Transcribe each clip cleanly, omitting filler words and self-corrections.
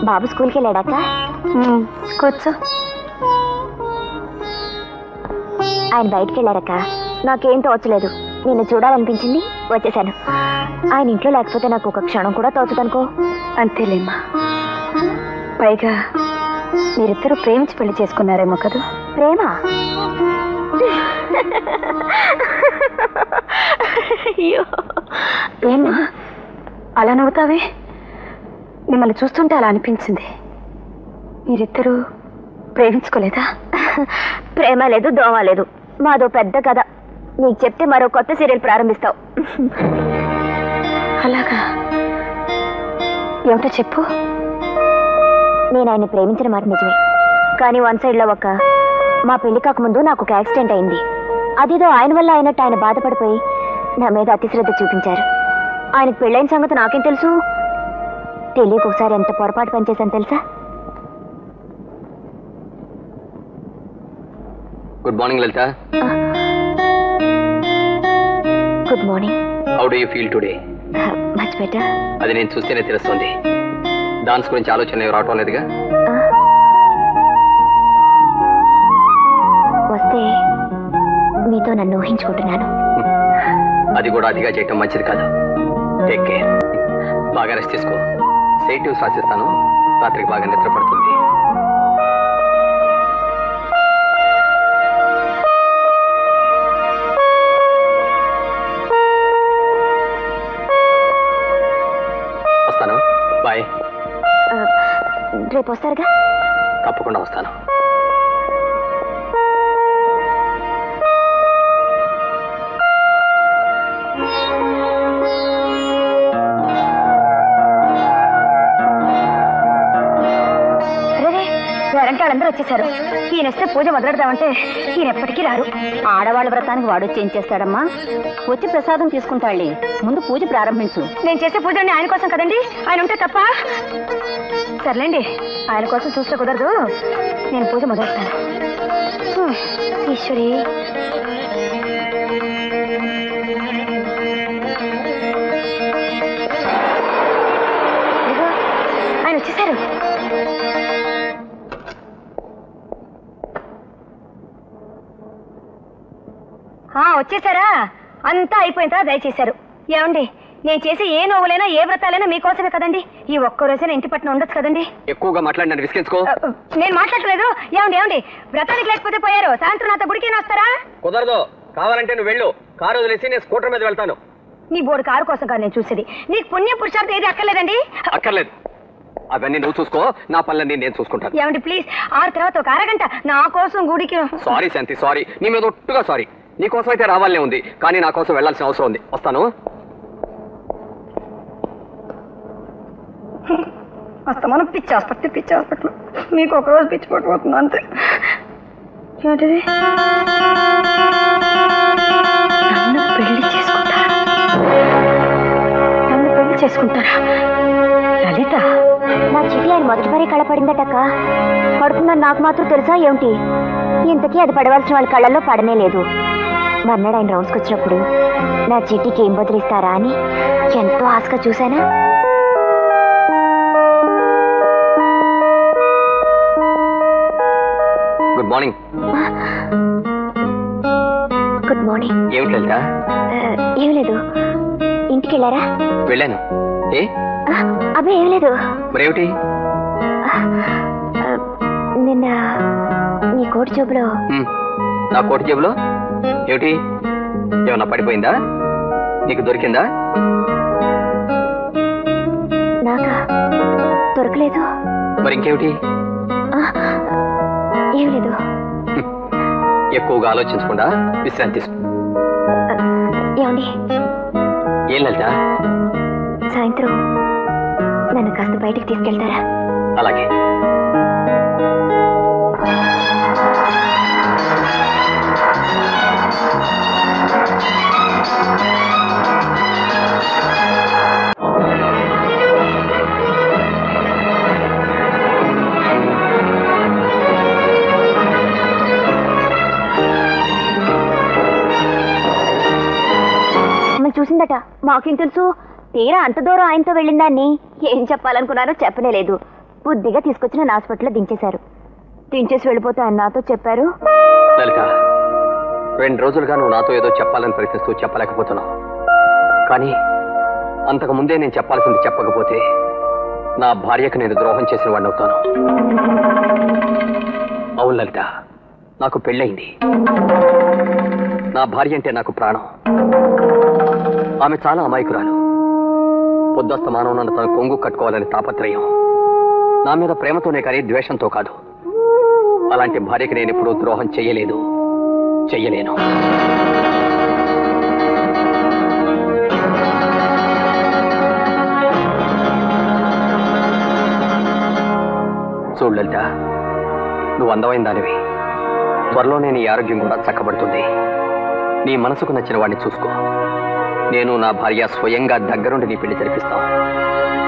బాబు స్కూల్కి వెళ్ళాడాక? కూర్చో. ఆయన బయటికి వెళ్ళారక్క. నాకేం తోచలేదు, నిన్ను చూడాలనిపించింది, వచ్చేసాను. ఆయన ఇంట్లో లేకపోతే నాకు ఒక క్షణం కూడా తోచదనుకో. అంతేలేమ్మా. పైగా మీరిద్దరూ ప్రేమించి పెళ్లి చేసుకున్నారేమో కదా? ప్రేమ? అయ్యో ఏమ్మా అలా నవ్వుతావే? మిమ్మల్ని చూస్తుంటే అలా అనిపించింది. మీరిద్దరూ ప్రేమించుకోలేదా? ప్రేమ లేదు, దోమ లేదు, మాదో పెద్ద కథ. నీకు చెప్తే మరో కొత్త సీరియల్ ప్రారంభిస్తావు. అలాగా? ఏమిటో చెప్పు. నేను ఆయన ప్రేమించిన మాట నిజమే, కానీ వన్ సైడ్లో మా పెళ్లి కాకముందు నాకు ఒక యాక్సిడెంట్ అయింది. అదేదో ఆయన వల్ల అయినట్టు ఆయన బాధపడిపోయి నా మీద అతిశ్రద్ధ చూపించారు. ఆయనకు పెళ్ళైన సంగతి నాకేం తెలుసు? తెలియక ఒకసారి ఎంత పొరపాటు పనిచేశాను తెలుసా? Good morning Lalitha. Good morning. How do you feel today? Much better. అది నేను చూస్తేనే తెలుస్తుంది. డాన్స్ గురించి ఆలోచన రావటం లేదుగా? వస్తే మీతో నన్ను ఊహించుకుంటున్నాను. అది కూడా అదిగా చేయటం మంచిది కాదు. Take care. బాగా రెస్ట్ తీసుకో. సెడేటివ్స్ రాసిస్తాను, రాత్రికి బాగా నిద్ర పడుతుంది. వస్తాను. బాయ్. రేపు వస్తారుగా? తప్పకుండా వస్తాను. వాళ్ళందరూ వచ్చేసారు. ఈయన వస్తే పూజ మొదలెడదామంటే ఈయన ఎప్పటికీ రారు. ఆడవాళ్ళ వ్రతానికి వాడు వచ్చి ఏం చేస్తాడమ్మా? వచ్చి ప్రసాదం తీసుకుంటాళ్ళే, ముందు పూజ ప్రారంభించు. నేను చేసే పూజలన్నీ ఆయన కోసం కదండి, ఆయన ఉంటే తప్ప. సర్లేండి, ఆయన కోసం చూస్తే కుదరదు. నేను పూజ మొదలెడతాను. ఈశ్వరి, ఆయన వచ్చేసారు. వచ్చేసారా? అంతా అయిపోయిన తర్వాత దయచేశారు. ఏమండి, నేను చేసి ఏ నోవులైనా ఏ వ్రతాలైనా మీకోసమే కదండి. ఈ ఒక్క రోజైనా ఇంటి పట్టున ఉండొచ్చు కదండి. ఎక్కువగా మాట్లాడినాను, విసిగించుకో. నేను మాట్లాడలేదు. ఏమండి వ్రతానికి లేకపోతే పోయారు, సాయంత్రం నాతో గుడికి వస్తారా? కుదరదు. కావాలంటే నువ్వు వెళ్ళు. కారు వదిలేసి నేను స్కూటర్ మీద వెళ్తాను. నీ బోర్డు కారు కోసం కాదు నేను చూసేది. నీకు పుణ్య పురుషార్థం ఏది అక్కర్లేదండి. అక్కర్లేదు. అవన్నీ నువ్వు చూసుకో, నా పనులన్నీ నేను చూసుకుంటాను. ఏమండి ప్లీజ్, ఆ తర్వాత ఒక అరగంట నా కోసం గుడికి. సారీ శాంతి, సారీ. నీ మీద ఒట్టుగా సారీ. నీ కోసం అయితే రావాలనే ఉంది, కానీ నా కోసం వెళ్లాల్సిన అవసరం ఉంది. వస్తాను. మనం పిచ్చి హాస్పిటల్ మీకు ఒక రోజు పిచ్చి పట్టుకుపోతుంది అంతే. ఏంటిది? నన్ను పెళ్లి చేసుకుంటారా? లలిత, నా చిటి ఆయన మొదటి మరీ కళ పడిందటక్క. పడుతుందని నాకు మాత్రం తెలుసా ఏమిటి? ఇంతకీ అది పడవలసిన వాళ్ళ కళ్ళల్లో పడనే లేదు. మర్నాడు ఆయన రౌండ్స్కి వచ్చినప్పుడు నా చిట్టికి ఏం బదిలిస్తారా అని ఎంతో ఆశగా చూశానా. Good morning. Good morning. ఏమిటి లలిత? ఏం లేదు. ఇంటికి వెళ్ళారా? వెళ్ళాను. ఏ అబ్బే ఏం లేదు. మరేమిటి? నిన్న నీ కోటి జేబులో. నా కోటి జేబులో ఏమిటి? ఏమన్నా పడిపోయిందా? నీకు దొరికిందా? నాకా దొరకలేదు. మరి ఇంకేమిటి? ఏం లేదు. ఎక్కువగా ఆలోచించకుండా విశ్రాంతి తీసుకో. ఏమండి? ఏం లలిత? సాయంత్రం నన్ను కాస్త బయటికి తీసుకెళ్తారా? అలాగే. చూసిందట. మాకేం తెలుసు? తీరా అంత దూరం ఆయనతో వెళ్ళిందాన్ని ఏం చెప్పాలనుకున్నారో చెప్పనే లేదు. బుద్ధిగా తీసుకొచ్చి నన్ను హాస్పిటల్లో దించేశారు. దించేసి వెళ్ళిపోతే ఆయన నాతో చెప్పారు, లలిత 2 రోజులుగా నువ్వు నాతో ఏదో చెప్పాలని ప్రయత్నిస్తూ చెప్పలేకపోతున్నావు. కానీ అంతకు ముందే నేను చెప్పాల్సింది చెప్పకపోతే నా భార్యకు నేను ద్రోహం చేసిన వాడిని అవుతాను. అవును లలిత, నాకు పెళ్ళయింది. నా భార్య అంటే నాకు ప్రాణం. ఆమె చాలా అమాయకురాలు. పొద్దస్తమానం నన్ను తన కొంగు కట్టుకోవాలని తాపత్రయం. నా మీద ప్రేమతోనే కానీ ద్వేషంతో కాదు. అలాంటి భార్యకి నేను ఎప్పుడూ ద్రోహం చెయ్యలేదు, చెయ్యలేను. చూడు లలిత, నువ్వు అందమైన దానివి. త్వరలోనే నీ ఆరోగ్యం కూడా చక్కబడుతుంది. నీ మనసుకు నచ్చిన వాడిని చూసుకో. నేను నా భార్య స్వయంగా దగ్గరుండి నీ పెళ్లి జరిపిస్తాం.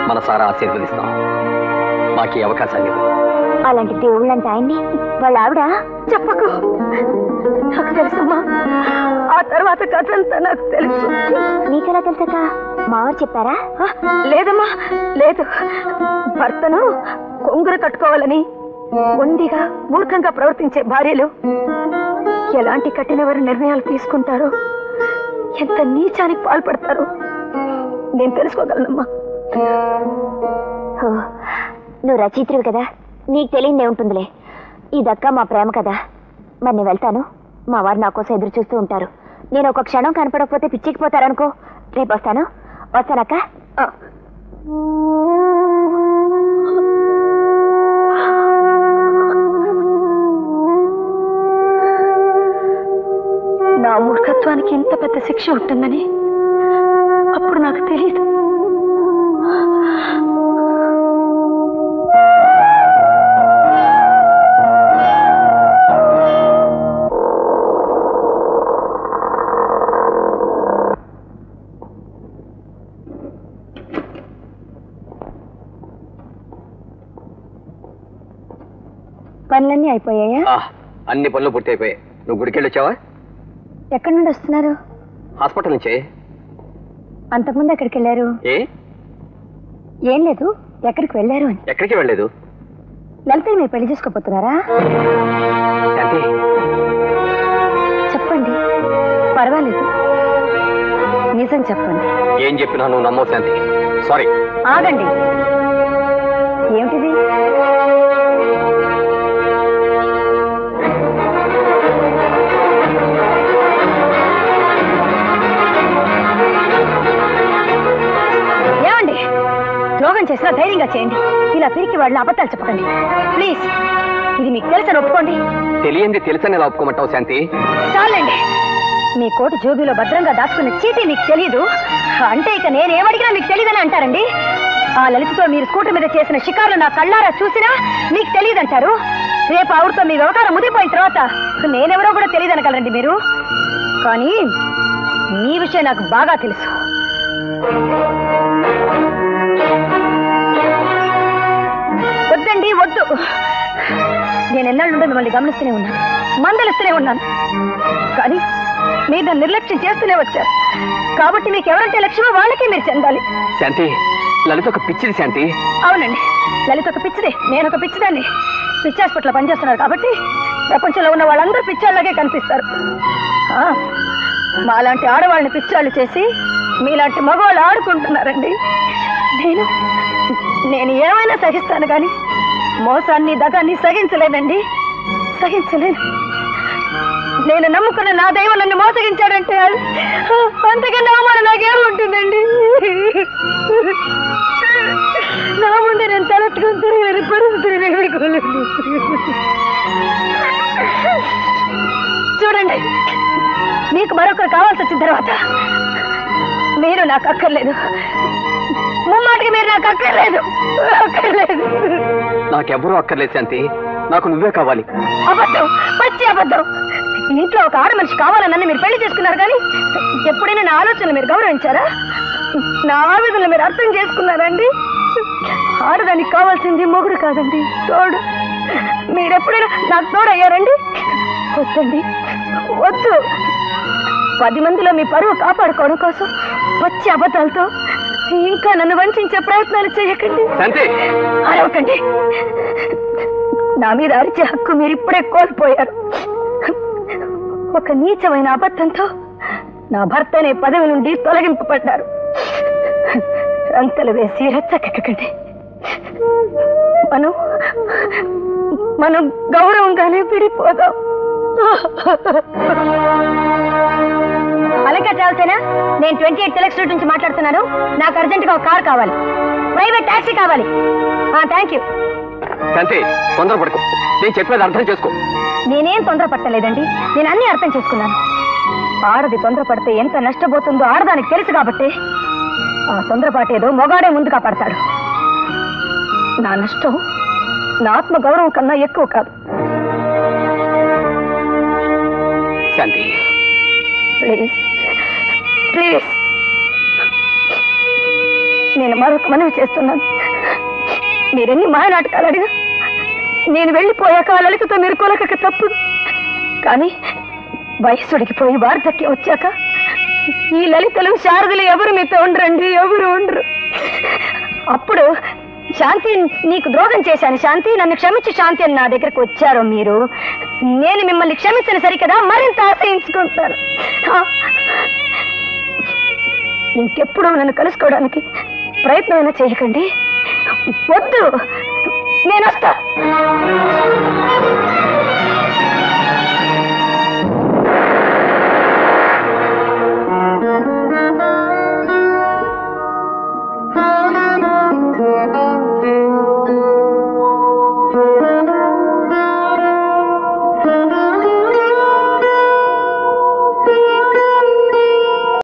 మనసారా ఆశీర్వదిస్తాం. మాకు ఈ అవకాశాన్ని ఇవ్వు. అలాంటి దేవుళ్ళంటే ఆయన్ని వాళ్ళ ఆవిడ చెప్పకు. నాకు తెలుసమ్మా, ఆ తర్వాత కథంతా నాకు తెలుసు. నీకెలా తెలుసక్క? మావారు చెప్పారా? లేదమ్మా, లేదు. భర్తను కొంగుర కట్టుకోవాలని మొండిగా మూర్ఖంగా ప్రవర్తించే భార్యలు ఎలాంటి కఠినవారి నిర్ణయాలు తీసుకుంటారో, ఎంత నీచానికి పాల్పడతారో నేను తెలుసుకోగలనమ్మా. నువ్వు రచయిత్రివి కదా, నీకు తెలియదే ఉంటుందిలే. ఇదక్క మా ప్రేమ కదా. మరి నేను వెళ్తాను. మా వారు నా కోసం ఎదురు చూస్తూ ఉంటారు. నేను ఒక క్షణం కనపడకపోతే పిచ్చికిపోతారనుకో. రేపు వస్తాను. వస్తానక్క. నా మూర్ఖత్వానికి ఇంత పెద్ద శిక్ష ఉంటుందని అప్పుడు నాకు తెలియదు. పనులన్నీ అయిపోయాయా? అన్ని పనులు పూర్తి అయిపోయాయి. నువ్వు గుడికెళ్ళి వచ్చావా? ఎక్కడి నుండి వస్తున్నారు? హాస్పిటల్ నుంచే. అంతకుముందు ఎక్కడికి వెళ్ళారు? ఏం లేదు, ఎక్కడికి వెళ్ళారు అని. ఎక్కడికి వెళ్ళలేదు. లలిత మీరు పెళ్లి చేసుకోపోతున్నారా? చెప్పండి, పర్వాలేదు, నిజం చెప్పండి. ఏం చెప్పినా నువ్వు నమ్మవు శాంతి. సారీ. ఆగండి. ఏమిటిది? ఏమండి, ద్రోహం చేసినా ధైర్యంగా చేయండి. ఇలా పిరికి వాళ్ళని అబద్ధాలు చెప్పకండి ప్లీజ్. ఇది మీకు తెలుసని ఒప్పుకోండి. తెలియంది తెలుసని ఎలా ఒప్పుకోమంటావు శాంతి? చాలండి. మీ కోటు జోబీలో భద్రంగా దాచుకున్న చీటీ మీకు తెలియదు అంటే ఇక నేనేమడిగినా మీకు తెలియదని అంటారండి. ఆ లలితతో మీరు స్కూటర్ మీద చేసిన షికారులు నా కళ్ళారా చూసినా మీకు తెలియదంటారు. రేపు ఆవిడతో మీ వ్యవహారం ముదిరిపోయిన తర్వాత నేనెవరో కూడా తెలియదనగలరండి మీరు. కానీ మీ విషయం నాకు బాగా తెలుసు. వద్దండి, వద్దు. నేను ఎన్నాళ్ళ నుండి మిమ్మల్ని గమనిస్తూనే ఉన్నాను, మందలిస్తూనే ఉన్నాను. కానీ మీరు నన్ను నిర్లక్ష్యం చేస్తూనే వచ్చారు. కాబట్టి మీకు ఎవరంటే లక్ష్యమో వాళ్ళకే మీరు చెందాలి. శాంతి, లలిత ఒక పిచ్చిది శాంతి. అవునండి, లలిత ఒక పిచ్చిదే, నేను ఒక పిచ్చిదాన్ని. పిచ్చి హాస్పిటల్లో పనిచేస్తున్నారు కాబట్టి ప్రపంచంలో ఉన్న వాళ్ళందరూ పిచ్చాళ్ళగే కనిపిస్తారు. మాలాంటి ఆడవాళ్ళని పిచ్చాళ్ళు చేసి మీలాంటి మగవాళ్ళు ఆడుకుంటున్నారండి. నేను ఏమైనా సహిస్తాను కానీ మోసాన్ని దగాన్ని సహించలేనండి, సహించలేను. నేను నమ్ముకున్న నా దైవం నన్ను మోసగించాడంటే అంతకన్నా అవమానం నాకేముంటుందండి. నా ముందే నేను తలెత్తుకుని తిరిగిన పరిస్థితిని ఎదుర్కోలేదు. చూడండి, మీకు మరొకరు కావాల్సి వచ్చిన తర్వాత మీరు నాకు అక్కర్లేదు. ముమ్మాటికి మీరు నాకు అక్కర్లేదు. నాకెవ్వరూ అక్కర్లేదు శాంతి, నాకు నువ్వే కావాలి. అబద్ధం, పచ్చి అబద్ధం. ఇంట్లో ఒక ఆడ మనిషి కావాలన్నని మీరు పెళ్లి చేసుకున్నారు కానీ ఎప్పుడైనా నా ఆలోచనలు మీరు గౌరవించారా? నా ఆవేదనలు మీరు అర్థం చేసుకున్నారండి? ఆడదానికి కావాల్సింది మొగుడు కాదండి, తోడు. మీరెప్పుడైనా నాకు తోడయ్యారండి? వద్దండి, వద్దు. 10 మందిలో మీ పరువు కాపాడుకోవడం కోసం పచ్చి అబద్ధాలతో ఇంకా నన్ను వంచే ప్రయత్నాలు చేయకండి. శాంతి, అరవకండి. నా మీద అరిచే హక్కు మీరు ఇప్పుడే కోల్పోయారు. ఒక నీచమైన అబద్ధంతో నా భర్త అనే పదవి నుండి తొలగింపబడ్డారు. రంతలు వేసి రెచ్చకెక్కకండి. మనం గౌరవంగానే విడిపోదాం. అలాగే చాల్సేనా? నేను 28 Tilak Street నుంచి మాట్లాడుతున్నాను. నాకు అర్జెంటుగా ఒక కార్ కావాలి, ప్రైవేట్ టాక్సీ కావాలి. Thank you. శాంతి, తొందరపడుకో. నేను చెప్పేది అర్థం చేసుకో. నేనేం తొందరపట్టలేదండి, నేను అన్ని అర్థం చేసుకున్నాను. ఆడది తొందరపడితే ఎంత నష్టపోతుందో ఆడదానికి తెలుసు కాబట్టి ఆ తొందరపాటేదో మొగాడే ముందుగా పడతాడు. నా నష్టం నా ఆత్మ గౌరవం కన్నా ఎక్కువ కాదు. శాంతి, ప్లీజ్ ప్లీజ్, నేను మరొక మనవి చేస్తున్నాను. మీరెన్ని మాయనాటకాలు అడిగా నేను వెళ్ళిపోయాక ఆ లలితతో మీరు కొలకక తప్పు. కానీ వయసుడికిపోయి వార్ధక్యం వచ్చాక ఈ లలితలు శారదలు ఎవరు మీతో ఉండరండి, ఎవరు ఉండరు. అప్పుడు శాంతి, నీకు ద్రోహం చేశాను శాంతి, నన్ను క్షమించి శాంతి అని నా దగ్గరకు వచ్చారు మీరు. నేను మిమ్మల్ని క్షమించను సరికదా, మరింత ఆశ్రయించుకుంటాను. ఇంకెప్పుడు నన్ను కలుసుకోవడానికి ప్రయత్నమైనా చేయకండి. వద్దు, నేను వస్తా.